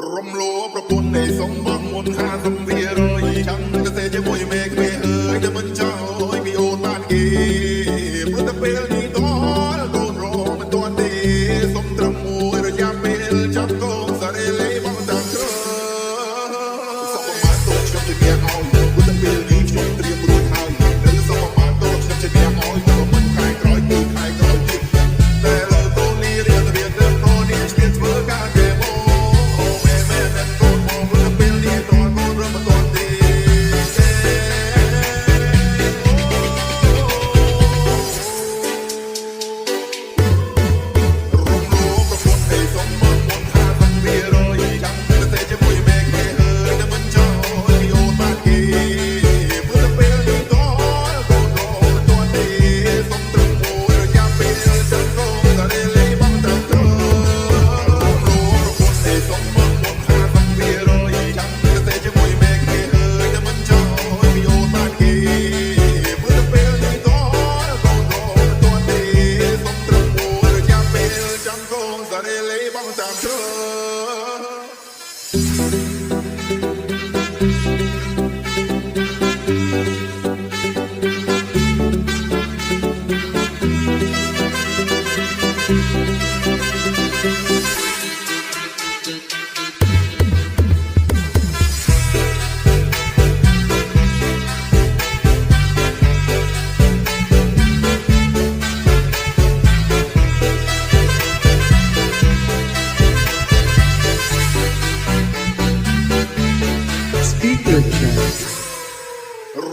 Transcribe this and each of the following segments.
រំលោភប្រពន្ធនៃសំបងមុន50វារយចាំកសេជាមួយមេក្មេអើយតែមិនចោលពីអូនបានគេព្រោះតែពេលនេះតកូនរងមិនទាន់ទេសុំត្រឹមមួយរយៈពេលចាប់កងសារេលេបងតាមក្រសុំមកតូចខ្ញុំជាអ្នកឲ្យព្រោះតែពេលនេះខ្ញុំត្រៀមរួចហើយឬសុំមកតូចខ្ញុំជាអ្នកឲ្យព្រោះមិនខែក្រោយគឺខែក្រោយទៀតតែលើកូននេះរៀនរៀនទៅកូននេះឆ្លៀតធ្វើការគេ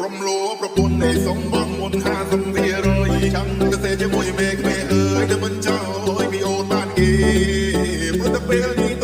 រំលោភប្រពន្ធនៃសំបងមុន50វារយចាំកសេជាមួយមេក្មេអើយតែមិនចោលពីអូនបានគេព្រោះតែពេលនេះ